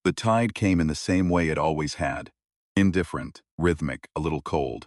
The tide came in the same way it always had. Indifferent, rhythmic, a little cold.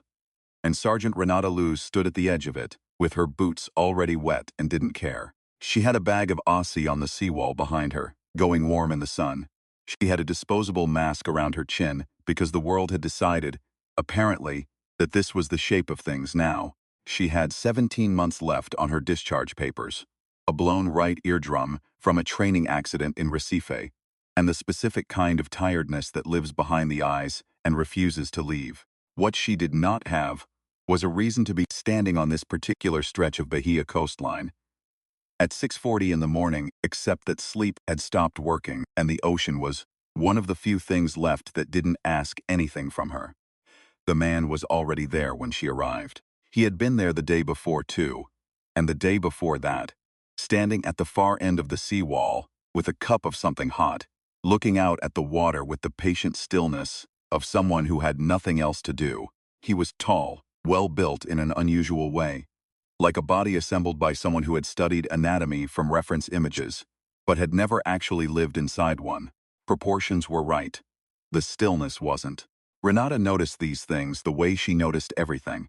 And Sergeant Renata Luz stood at the edge of it, with her boots already wet and didn't care. She had a bag of Aussie on the seawall behind her, going warm in the sun. She had a disposable mask around her chin because the world had decided, apparently, that this was the shape of things now. She had 17 months left on her discharge papers, a blown right eardrum from a training accident in Recife, and the specific kind of tiredness that lives behind the eyes and refuses to leave. What she did not have was a reason to be standing on this particular stretch of Bahia coastline at 6:40 in the morning, except that sleep had stopped working and the ocean was one of the few things left that didn't ask anything from her. The man was already there when she arrived. He had been there the day before too, and the day before that, standing at the far end of the seawall with a cup of something hot, looking out at the water with the patient stillness of someone who had nothing else to do. He was tall, well-built in an unusual way, like a body assembled by someone who had studied anatomy from reference images, but had never actually lived inside one. Proportions were right. The stillness wasn't. Renata noticed these things the way she noticed everything.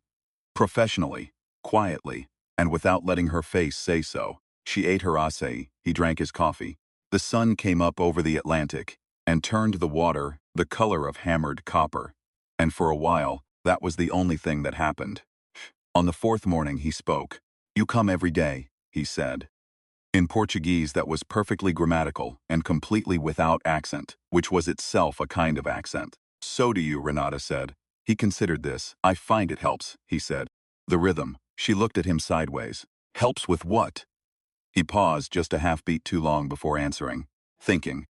Professionally, quietly, and without letting her face say so. She ate her acai, he drank his coffee. The sun came up over the Atlantic and turned the water the color of hammered copper. And for a while, that was the only thing that happened. On the fourth morning he spoke. "You come every day," he said. In Portuguese that was perfectly grammatical and completely without accent, which was itself a kind of accent. "So do you," Renata said. He considered this. "I find it helps," he said. "The rhythm." She looked at him sideways. "Helps with what?" He paused just a half beat too long before answering, thinking.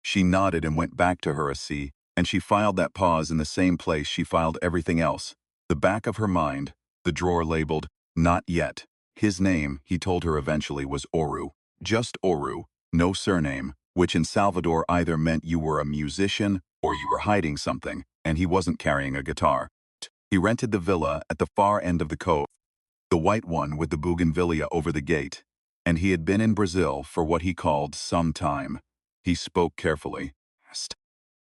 She nodded and went back to her acai, and she filed that pause in the same place she filed everything else. The back of her mind, the drawer labeled, "Not yet." His name, he told her eventually, was Oru. Just Oru, no surname, which in Salvador either meant you were a musician or you were hiding something, and he wasn't carrying a guitar. He rented the villa at the far end of the cove, the white one with the bougainvillea over the gate, and he had been in Brazil for what he called some time. He spoke carefully.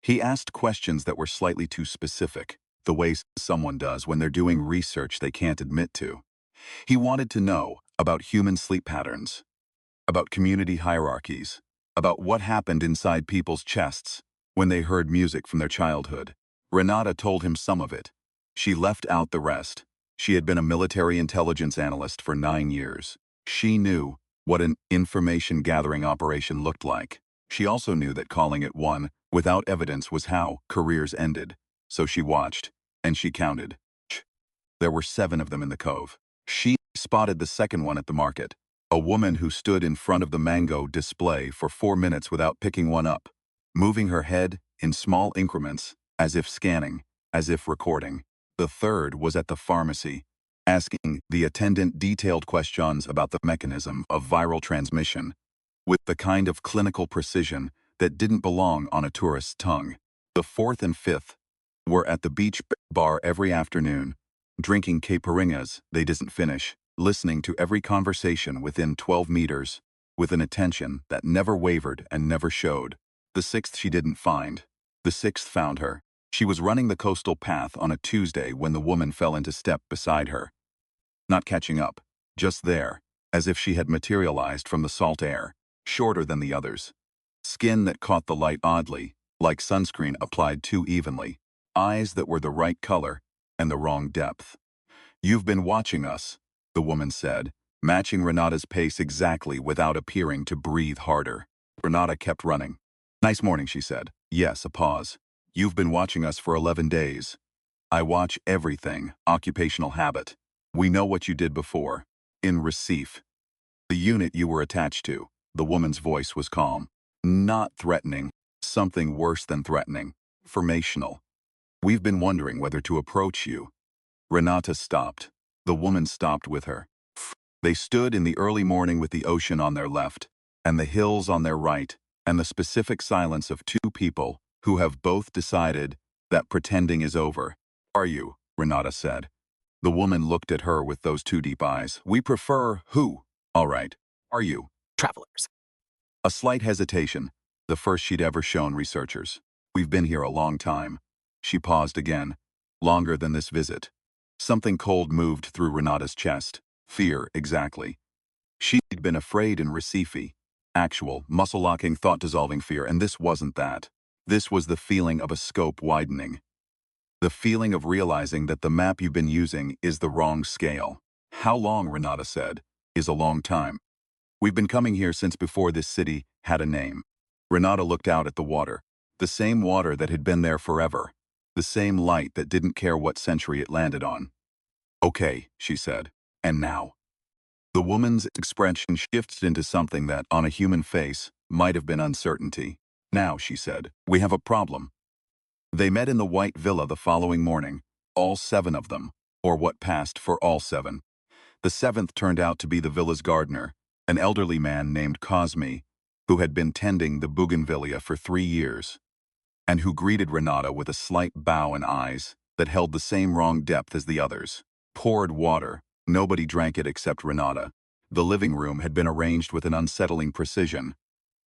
He asked questions that were slightly too specific, the way someone does when they're doing research they can't admit to. He wanted to know about human sleep patterns, about community hierarchies, about what happened inside people's chests when they heard music from their childhood. Renata told him some of it. She left out the rest. She had been a military intelligence analyst for 9 years. She knew what an information-gathering operation looked like. She also knew that calling it one without evidence was how careers ended. So she watched, and she counted. There were 7 of them in the cove. She spotted the second one at the market, a woman who stood in front of the mango display for 4 minutes without picking one up, moving her head in small increments, as if scanning, as if recording. The third was at the pharmacy, asking the attendant detailed questions about the mechanism of viral transmission, with the kind of clinical precision that didn't belong on a tourist's tongue. The fourth and fifth were at the beach bar every afternoon, drinking caipirinhas they didn't finish, listening to every conversation within 12 meters, with an attention that never wavered and never showed. The sixth she didn't find. The sixth found her. She was running the coastal path on a Tuesday when the woman fell into step beside her. Not catching up, just there, as if she had materialized from the salt air, shorter than the others. Skin that caught the light oddly, like sunscreen applied too evenly. Eyes that were the right color and the wrong depth. "You've been watching us," the woman said, matching Renata's pace exactly without appearing to breathe harder. Renata kept running. "Nice morning," she said. Yes, a pause. "You've been watching us for 11 days. I watch everything, occupational habit. We know what you did before. In Recife. The unit you were attached to." The woman's voice was calm. Not threatening. Something worse than threatening. Formational. "We've been wondering whether to approach you." Renata stopped. The woman stopped with her. They stood in the early morning with the ocean on their left, and the hills on their right, and the specific silence of 2 people who have both decided that pretending is over. "Are you?" Renata said. The woman looked at her with those 2 deep eyes. "We prefer who?" "All right. Are you?" Travelers. A slight hesitation, the first she'd ever shown researchers. We've been here a long time. She paused again. Longer than this visit. Something cold moved through Renata's chest. Fear, exactly. She'd been afraid in Recife. Actual, muscle-locking, thought-dissolving fear, and this wasn't that. This was the feeling of a scope widening. The feeling of realizing that the map you've been using is the wrong scale. How long, Renata said, is a long time. We've been coming here since before this city had a name. Renata looked out at the water. The same water that had been there forever. The same light that didn't care what century it landed on. Okay, she said. And now? The woman's expression shifted into something that, on a human face, might have been uncertainty. Now, she said, we have a problem. They met in the white villa the following morning, all 7 of them, or what passed for all 7. The 7th turned out to be the villa's gardener, an elderly man named Cosme, who had been tending the bougainvillea for 3 years, and who greeted Renata with a slight bow and eyes that held the same wrong depth as the others. Poured water. Nobody drank it except Renata. The living room had been arranged with an unsettling precision.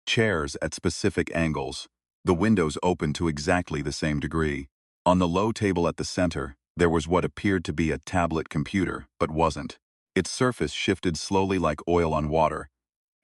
Chairs at specific angles. The windows open to exactly the same degree. On the low table at the center, there was what appeared to be a tablet computer, but wasn't. Its surface shifted slowly like oil on water,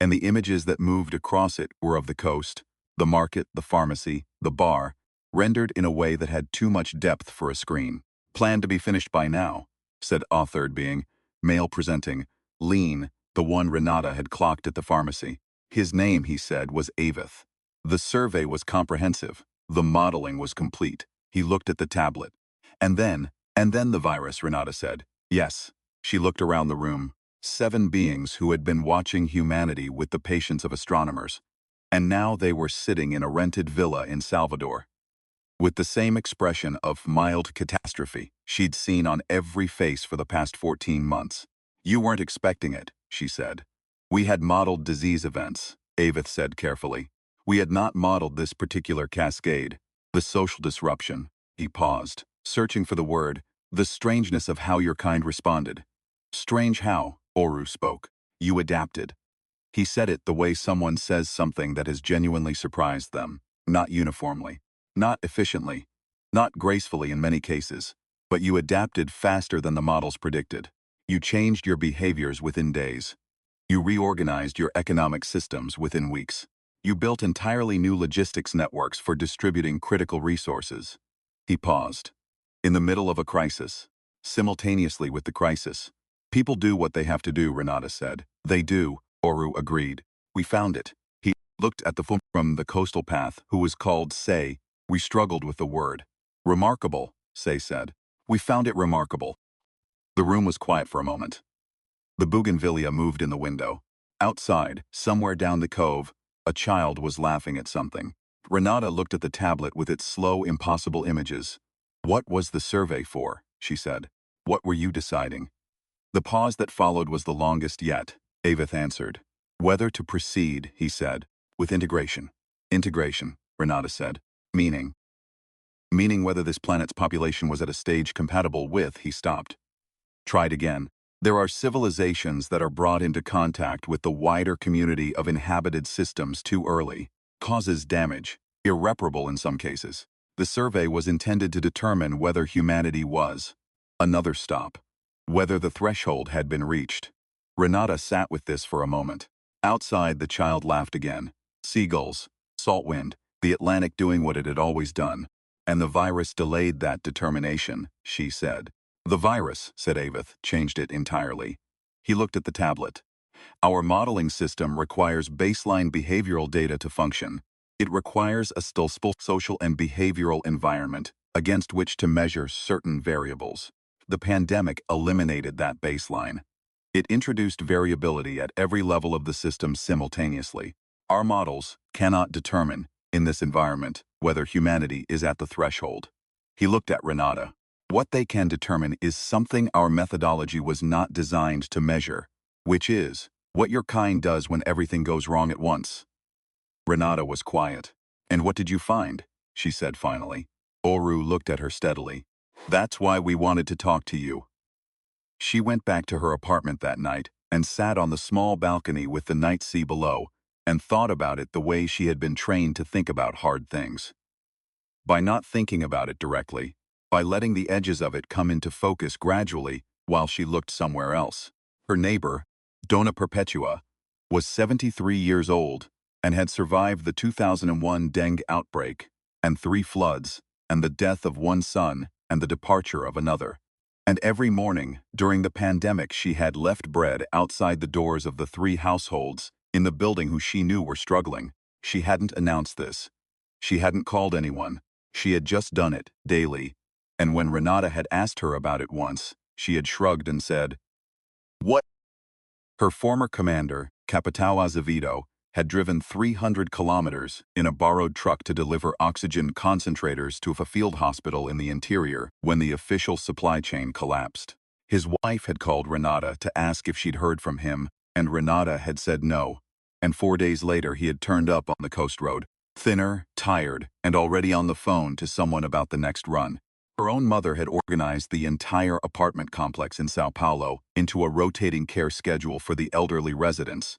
and the images that moved across it were of the coast, the market, the pharmacy, the bar, rendered in a way that had too much depth for a screen. Planned to be finished by now, said a third being, male presenting, lean, the one Renata had clocked at the pharmacy. His name, he said, was Avith. The survey was comprehensive. The modeling was complete. He looked at the tablet. And then the virus, Renata said. Yes. She looked around the room. 7 beings who had been watching humanity with the patience of astronomers. And now they were sitting in a rented villa in Salvador. With the same expression of mild catastrophe she'd seen on every face for the past 14 months. You weren't expecting it, she said. We had modeled disease events, Avith said carefully. We had not modeled this particular cascade, the social disruption. He paused, searching for the word, the strangeness of how your kind responded. Strange how, Oru spoke. You adapted. He said it the way someone says something that has genuinely surprised them, not uniformly. Not efficiently, not gracefully in many cases, but you adapted faster than the models predicted. You changed your behaviors within days. You reorganized your economic systems within weeks. You built entirely new logistics networks for distributing critical resources. He paused. In the middle of a crisis. Simultaneously with the crisis. People do what they have to do, Renata said. They do, Oru agreed. We found it. He looked at the from the coastal path, who was called Say. We struggled with the word. Remarkable, Say said. We found it remarkable. The room was quiet for a moment. The bougainvillea moved in the window. Outside, somewhere down the cove, a child was laughing at something. Renata looked at the tablet with its slow, impossible images. What was the survey for? She said. What were you deciding? The pause that followed was the longest yet, Avith answered. Whether to proceed, he said, with integration. Integration, Renata said. Meaning whether this planet's population was at a stage compatible with, he stopped. Tried again. There are civilizations that are brought into contact with the wider community of inhabited systems too early. Causes damage, irreparable in some cases. The survey was intended to determine whether humanity was. Another stop. Whether the threshold had been reached. Renata sat with this for a moment. Outside, the child laughed again. Seagulls, salt wind, the Atlantic doing what it had always done. And the virus delayed that determination, she said. The virus, said Avith, changed it entirely. He looked at the tablet. Our modeling system requires baseline behavioral data to function. It requires a stable social and behavioral environment against which to measure certain variables. The pandemic eliminated that baseline. It introduced variability at every level of the system simultaneously. Our models cannot determine, in this environment, whether humanity is at the threshold. He looked at Renata. What they can determine is something our methodology was not designed to measure, which is what your kind does when everything goes wrong at once. Renata was quiet. And what did you find? She said finally. Oru looked at her steadily. That's why we wanted to talk to you. She went back to her apartment that night and sat on the small balcony with the night sea below, and thought about it the way she had been trained to think about hard things. By not thinking about it directly, by letting the edges of it come into focus gradually while she looked somewhere else. Her neighbor, Donna Perpetua, was 73 years old and had survived the 2001 dengue outbreak and 3 floods and the death of one son and the departure of another. And every morning during the pandemic she had left bread outside the doors of the 3 households in the building who she knew were struggling. She hadn't announced this. She hadn't called anyone. She had just done it, daily. And when Renata had asked her about it once, she had shrugged and said, "What?" Her former commander, Capitão Azevedo, had driven 300 kilometers in a borrowed truck to deliver oxygen concentrators to a field hospital in the interior when the official supply chain collapsed. His wife had called Renata to ask if she'd heard from him, and Renata had said no. And 4 days later he had turned up on the coast road, thinner, tired, and already on the phone to someone about the next run. Her own mother had organized the entire apartment complex in Sao Paulo into a rotating care schedule for the elderly residents,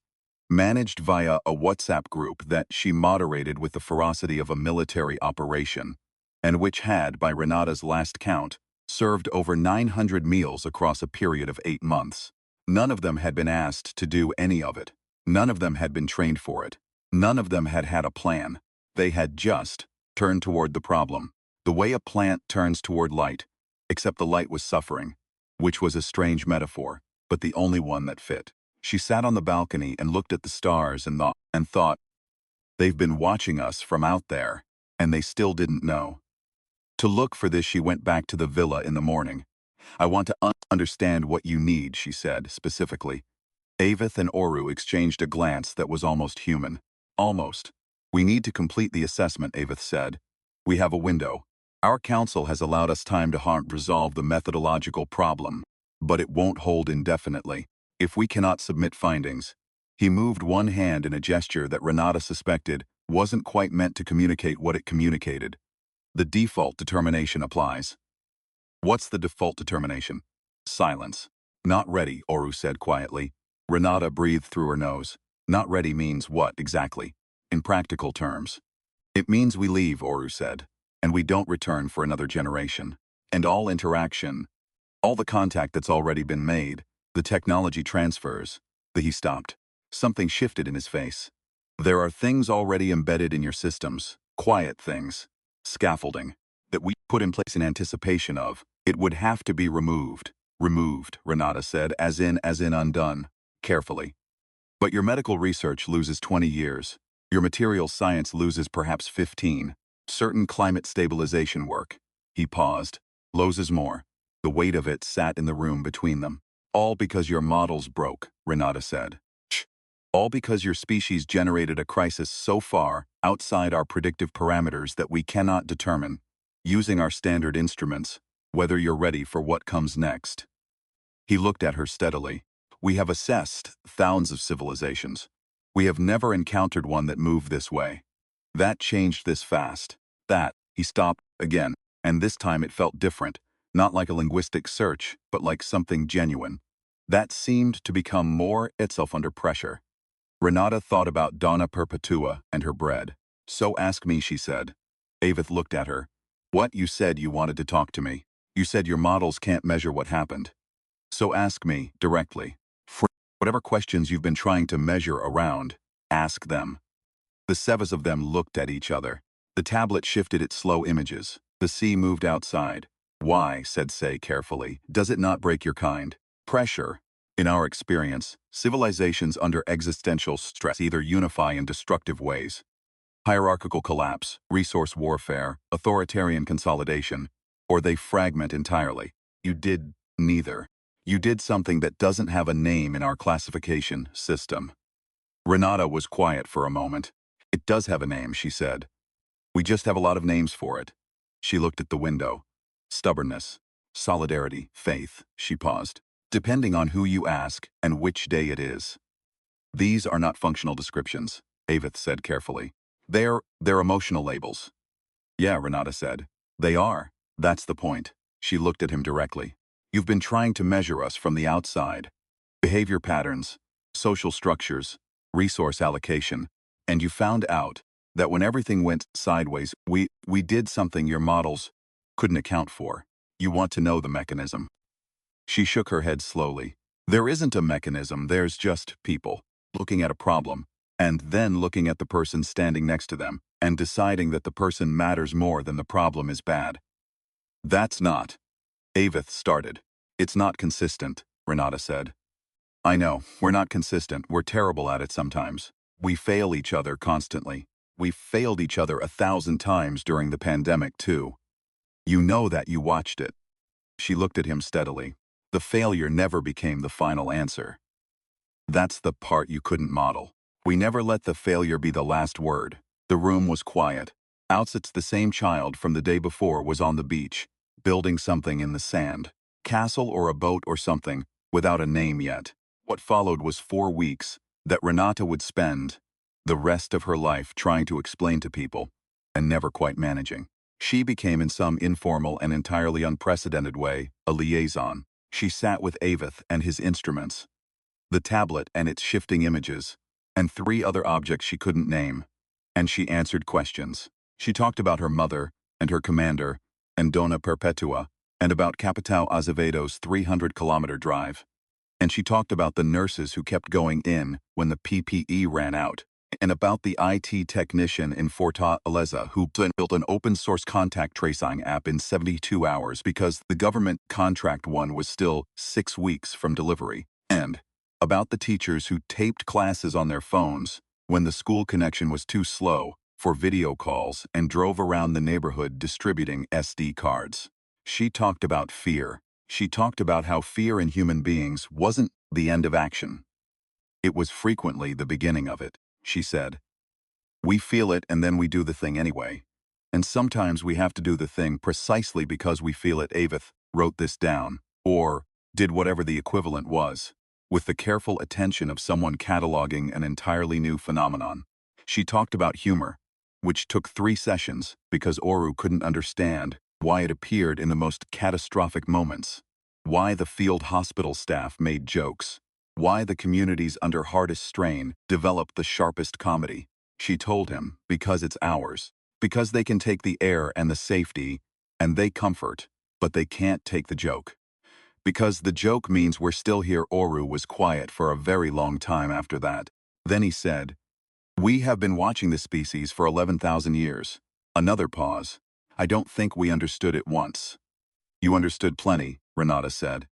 managed via a WhatsApp group that she moderated with the ferocity of a military operation, and which had, by Renata's last count, served over 900 meals across a period of 8 months. None of them had been asked to do any of it. None of them had been trained for it. None of them had had a plan. They had just turned toward the problem, the way a plant turns toward light, except the light was suffering, which was a strange metaphor, but the only one that fit. She sat on the balcony and looked at the stars and thought, they've been watching us from out there, and they still didn't know. To look for this she went back to the villa in the morning. "I want to understand what you need," she said, specifically. Avith and Oru exchanged a glance that was almost human. Almost. "We need to complete the assessment," Avith said. "We have a window. Our council has allowed us time to resolve the methodological problem, but it won't hold indefinitely. If we cannot submit findings." He moved one hand in a gesture that Renata suspected wasn't quite meant to communicate what it communicated. "The default determination applies." "What's the default determination?" Silence. "Not ready," Oru said quietly. Renata breathed through her nose. "Not ready means what, exactly? In practical terms." "It means we leave," Oru said, "and we don't return for another generation. And all interaction, all the contact that's already been made, the technology transfers." He stopped. Something shifted in his face. "There are things already embedded in your systems, quiet things, scaffolding, that we put in place in anticipation of. It would have to be removed." "Removed," Renata said, as in undone, carefully. "But your medical research loses 20 years. Your material science loses perhaps 15. Certain climate stabilization work." He paused. "Loses more." The weight of it sat in the room between them. "All because your models broke," Renata said. "Shh. All because your species generated a crisis so far outside our predictive parameters that we cannot determine, using our standard instruments, whether you're ready for what comes next." He looked at her steadily. "We have assessed thousands of civilizations. We have never encountered one that moved this way. That changed this fast. That." He stopped again, and this time it felt different, not like a linguistic search, but like something genuine. That seemed to become more itself under pressure. Renata thought about Donna Perpetua and her bread. "So ask me," she said. Avith looked at her. "What? You said you wanted to talk to me. You said your models can't measure what happened. So ask me, directly. For whatever questions you've been trying to measure around, ask them." The sevas of them looked at each other. The tablet shifted its slow images. The sea moved outside. "Why," said Say carefully, "does it not break your kind? Pressure. In our experience, civilizations under existential stress either unify in destructive ways. Hierarchical collapse, resource warfare, authoritarian consolidation, or they fragment entirely. You did neither. You did something that doesn't have a name in our classification system." Renata was quiet for a moment. "It does have a name," she said. "We just have a lot of names for it." She looked at the window. "Stubbornness, solidarity, faith." She paused. "Depending on who you ask and which day it is." "These are not functional descriptions," Avith said carefully. They're emotional labels." "Yeah," Renata said. "They are. That's the point." She looked at him directly. "You've been trying to measure us from the outside. Behavior patterns, social structures, resource allocation. And you found out that when everything went sideways, we did something your models couldn't account for. You want to know the mechanism. She shook her head slowly. There isn't a mechanism, there's just people looking at a problem, and then looking at the person standing next to them, and deciding that the person matters more than the problem is bad. That's not. Avith started. It's not consistent, Renata said. I know, we're not consistent, we're terrible at it sometimes. We fail each other constantly. We failed each other 1,000 times during the pandemic too. You know that, you watched it. She looked at him steadily. The failure never became the final answer. That's the part you couldn't model. We never let the failure be the last word. The room was quiet. Outsits, the same child from the day before, was on the beach, building something in the sand. Castle or a boat or something, without a name yet. What followed was 4 weeks that Renata would spend the rest of her life trying to explain to people, and never quite managing. She became, in some informal and entirely unprecedented way, a liaison. She sat with Avith and his instruments, the tablet and its shifting images, and 3 other objects she couldn't name. And she answered questions. She talked about her mother and her commander and Dona Perpetua, and about Capitão Azevedo's 300-kilometer drive. And she talked about the nurses who kept going in when the PPE ran out, and about the IT technician in Fortaleza who built an open-source contact tracing app in 72 hours because the government contract one was still 6 weeks from delivery, and about the teachers who taped classes on their phones when the school connection was too slow for video calls and drove around the neighborhood distributing SD cards. She talked about fear. She talked about how fear in human beings wasn't the end of action. It was frequently the beginning of it, she said. We feel it and then we do the thing anyway. And sometimes we have to do the thing precisely because we feel it. Avith wrote this down, or did whatever the equivalent was, with the careful attention of someone cataloging an entirely new phenomenon. She talked about humor, which took 3 sessions because Oru couldn't understand why it appeared in the most catastrophic moments, why the field hospital staff made jokes, why the communities under hardest strain developed the sharpest comedy. She told him, because it's ours, because they can take the air and the safety, and they comfort, but they can't take the joke. Because the joke means we're still here. Oru was quiet for a very long time after that. Then he said, we have been watching this species for 11,000 years. Another pause. I don't think we understood it once. You understood plenty, Renata said.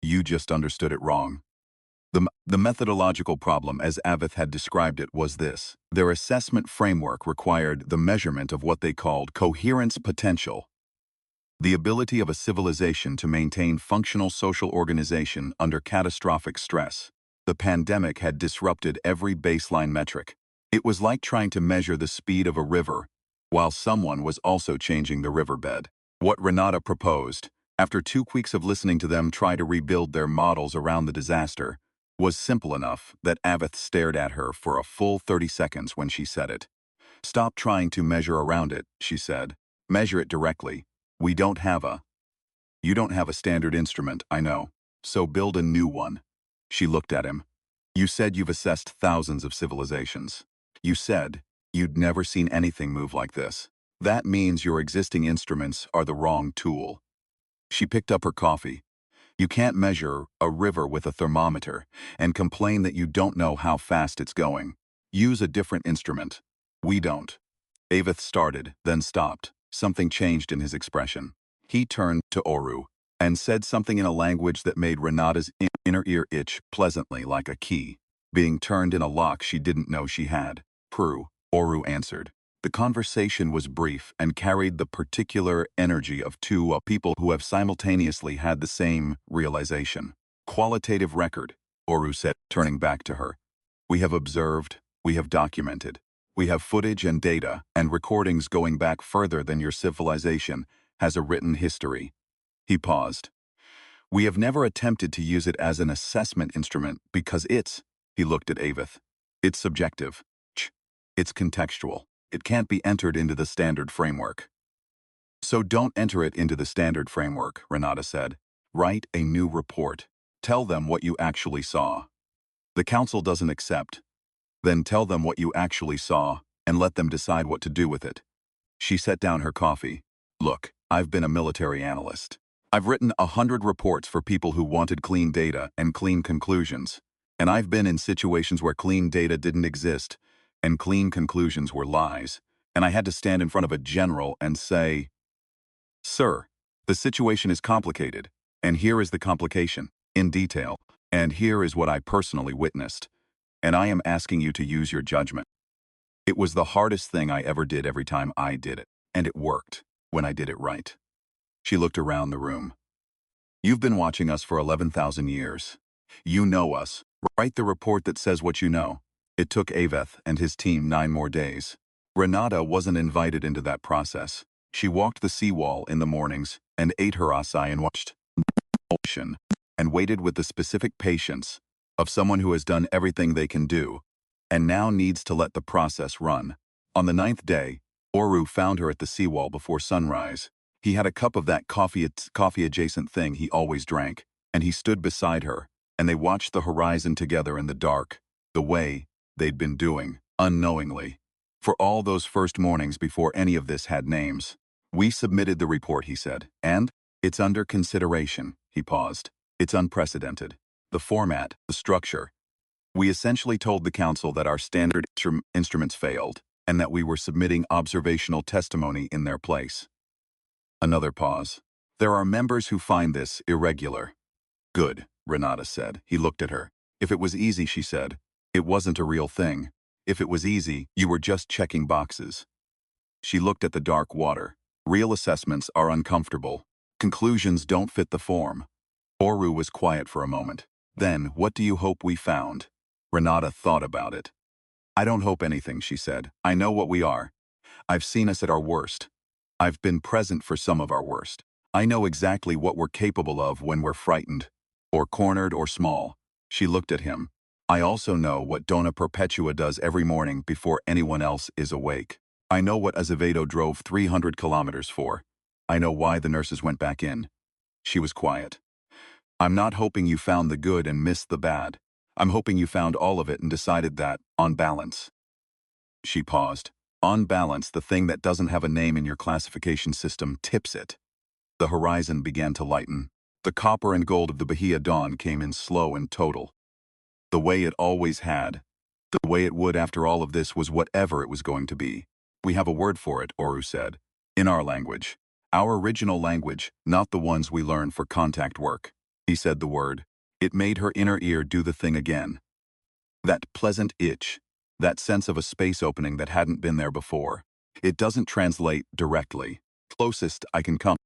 You just understood it wrong. The methodological problem, as Avith had described it, was this. Their assessment framework required the measurement of what they called coherence potential, the ability of a civilization to maintain functional social organization under catastrophic stress. The pandemic had disrupted every baseline metric. It was like trying to measure the speed of a river, while someone was also changing the riverbed. What Renata proposed, after 2 weeks of listening to them try to rebuild their models around the disaster, was simple enough that Avith stared at her for a full 30 seconds when she said it. Stop trying to measure around it, she said. Measure it directly. You don't have a standard instrument, I know. So build a new one. She looked at him. You said you've assessed thousands of civilizations. You said you'd never seen anything move like this. That means your existing instruments are the wrong tool. She picked up her coffee. You can't measure a river with a thermometer and complain that you don't know how fast it's going. Use a different instrument. We don't. Avith started, then stopped. Something changed in his expression. He turned to Oru and said something in a language that made Renata's inner ear itch pleasantly, like a key being turned in a lock she didn't know she had. Prue, Oru answered. The conversation was brief and carried the particular energy of 2 people who have simultaneously had the same realization. Qualitative record, Oru said, turning back to her. We have observed, we have documented. We have footage and data and recordings going back further than your civilization has a written history. He paused. We have never attempted to use it as an assessment instrument because he looked at Avith. It's subjective. It's contextual. It can't be entered into the standard framework. So don't enter it into the standard framework, Renata said. Write a new report. Tell them what you actually saw. The council doesn't accept Then tell them what you actually saw, and let them decide what to do with it. She set down her coffee. Look, I've been a military analyst. I've written 100 reports for people who wanted clean data and clean conclusions. And I've been in situations where clean data didn't exist, and clean conclusions were lies. And I had to stand in front of a general and say, "Sir, the situation is complicated, and here is the complication, in detail, and here is what I personally witnessed, and I am asking you to use your judgment." It was the hardest thing I ever did every time I did it, and it worked when I did it right. She looked around the room. You've been watching us for 11,000 years. You know us. Write the report that says what you know. It took Aveth and his team 9 more days. Renata wasn't invited into that process. She walked the seawall in the mornings and ate her acai and watched the ocean and waited with the specific patience of someone who has done everything they can do and now needs to let the process run. On the 9th day, Oru found her at the seawall before sunrise. He had a cup of that coffee-adjacent thing he always drank, and he stood beside her, and they watched the horizon together in the dark, the way they'd been doing, unknowingly, for all those first mornings before any of this had names. We submitted the report, he said, and it's under consideration. He paused. It's unprecedented. The format, the structure. We essentially told the council that our standard instruments failed, and that we were submitting observational testimony in their place. Another pause. There are members who find this irregular. Good, Renata said. He looked at her. If it was easy, she said, it wasn't a real thing. If it was easy, you were just checking boxes. She looked at the dark water. Real assessments are uncomfortable. Conclusions don't fit the form. Oru was quiet for a moment. Then, what do you hope we found? Renata thought about it. I don't hope anything, she said. I know what we are. I've seen us at our worst. I've been present for some of our worst. I know exactly what we're capable of when we're frightened, or cornered or small. She looked at him. I also know what Donna Perpetua does every morning before anyone else is awake. I know what Azevedo drove 300 kilometers for. I know why the nurses went back in. She was quiet. I'm not hoping you found the good and missed the bad. I'm hoping you found all of it and decided that, on balance. She paused. On balance, the thing that doesn't have a name in your classification system tips it. The horizon began to lighten. The copper and gold of the Bahia dawn came in slow and total. The way it always had. The way it would after all of this was whatever it was going to be. We have a word for it, Oru said. In our language. Our original language, not the ones we learn for contact work. He said the word. It made her inner ear do the thing again. That pleasant itch. That sense of a space opening that hadn't been there before. It doesn't translate directly. Closest I can come.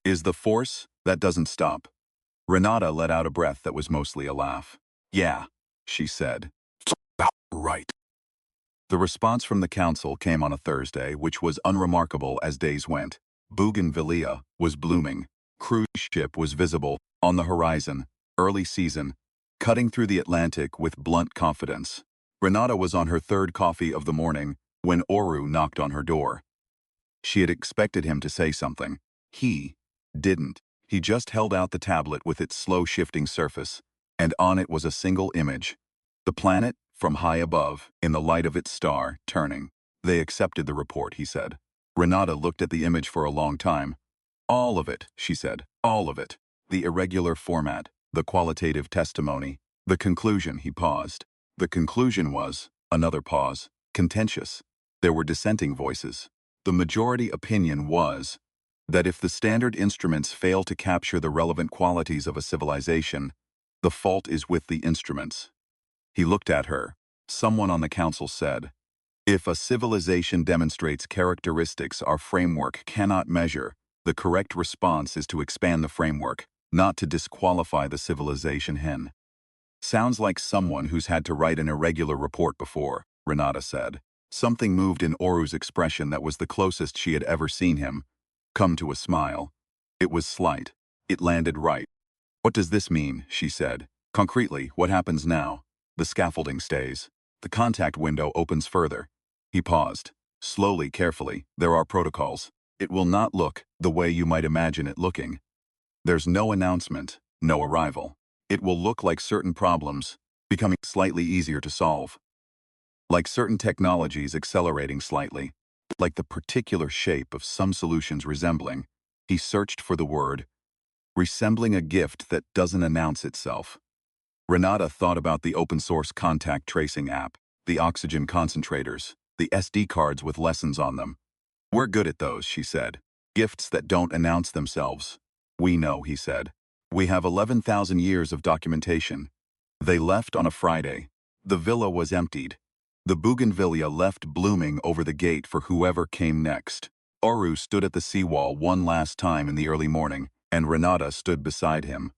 Is the force that doesn't stop. Renata let out a breath that was mostly a laugh. Yeah, she said. About right. The response from the council came on a Thursday, which was unremarkable as days went. Bougainvillea was blooming. Cruise ship was visible, on the horizon, early season, cutting through the Atlantic with blunt confidence. Renata was on her 3rd coffee of the morning when Oru knocked on her door. She had expected him to say something. He didn't. He just held out the tablet with its slow shifting surface, and on it was a single image. The planet, from high above, in the light of its star, turning. They accepted the report, he said. Renata looked at the image for a long time. All of it, she said, all of it. The irregular format, the qualitative testimony, the conclusion, he paused. The conclusion was, another pause, contentious. There were dissenting voices. The majority opinion was that if the standard instruments fail to capture the relevant qualities of a civilization, the fault is with the instruments. He looked at her. Someone on the council said, if a civilization demonstrates characteristics our framework cannot measure, the correct response is to expand the framework, not to disqualify the civilization. Sounds like someone who's had to write an irregular report before, Renata said. Something moved in Oru's expression that was the closest she had ever seen him come to a smile. It was slight. It landed right. What does this mean? She said. Concretely, what happens now? The scaffolding stays. The contact window opens further. He paused. Slowly, carefully, there are protocols. It will not look the way you might imagine it looking. There's no announcement, no arrival. It will look like certain problems, becoming slightly easier to solve. like certain technologies accelerating slightly, like the particular shape of some solutions resembling. He searched for the word, resembling a gift that doesn't announce itself. Renata thought about the open-source contact tracing app, the oxygen concentrators, the SD cards with lessons on them. We're good at those, she said. Gifts that don't announce themselves. We know, he said. We have 11,000 years of documentation. They left on a Friday. The villa was emptied. The bougainvillea left blooming over the gate for whoever came next. Oru stood at the seawall one last time in the early morning, and Renata stood beside him.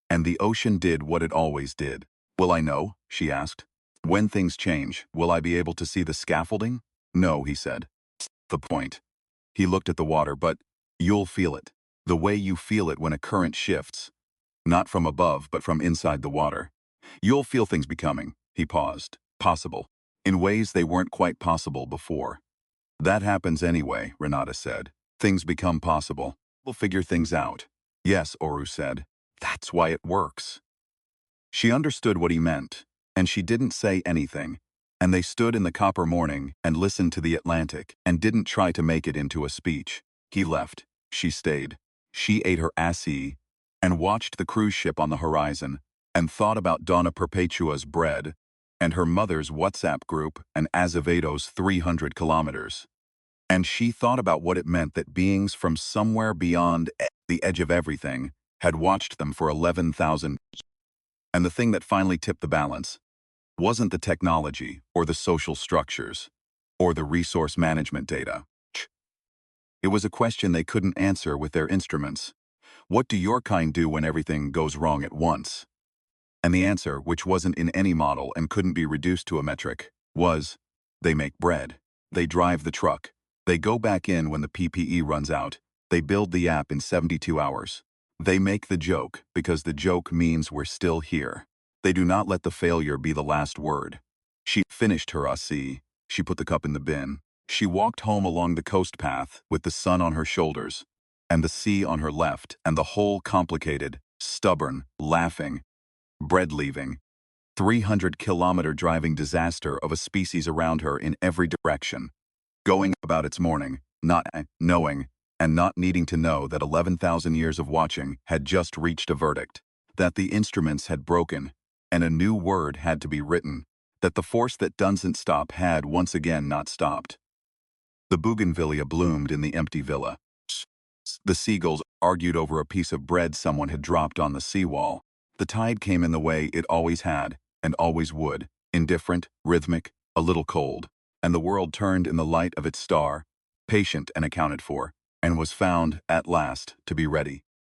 And the ocean did what it always did. Will I know? She asked. When things change, will I be able to see the scaffolding? No, he said. The point. He looked at the water, but you'll feel it. The way you feel it when a current shifts. Not from above, but from inside the water. You'll feel things becoming, he paused, possible, in ways they weren't quite possible before. That happens anyway, Renata said. Things become possible. We'll figure things out. Yes, Oru said. That's why it works. She understood what he meant, and she didn't say anything. And they stood in the copper morning and listened to the Atlantic and didn't try to make it into a speech. He left. She stayed. She ate her assi and watched the cruise ship on the horizon and thought about Donna Perpetua's bread and her mother's WhatsApp group and Azevedo's 300 kilometers. And she thought about what it meant that beings from somewhere beyond the edge of everything had watched them for 11,000. And the thing that finally tipped the balance wasn't the technology or the social structures or the resource management data. It was a question they couldn't answer with their instruments. What do your kind do when everything goes wrong at once? And the answer, which wasn't in any model and couldn't be reduced to a metric, was, they make bread. They drive the truck. They go back in when the PPE runs out. They build the app in 72 hours. They make the joke because the joke means we're still here. They do not let the failure be the last word. She finished her assi. She put the cup in the bin. She walked home along the coast path with the sun on her shoulders and the sea on her left and the whole complicated, stubborn, laughing, bread-leaving, 300-kilometer driving disaster of a species around her in every direction, going about its morning, not knowing, and not needing to know that 11,000 years of watching had just reached a verdict, that the instruments had broken, and a new word had to be written, that the force that doesn't stop had once again not stopped. The bougainvillea bloomed in the empty villa. The seagulls argued over a piece of bread someone had dropped on the seawall. The tide came in the way it always had, and always would, indifferent, rhythmic, a little cold, and the world turned in the light of its star, patient and accounted for, and was found, at last, to be ready.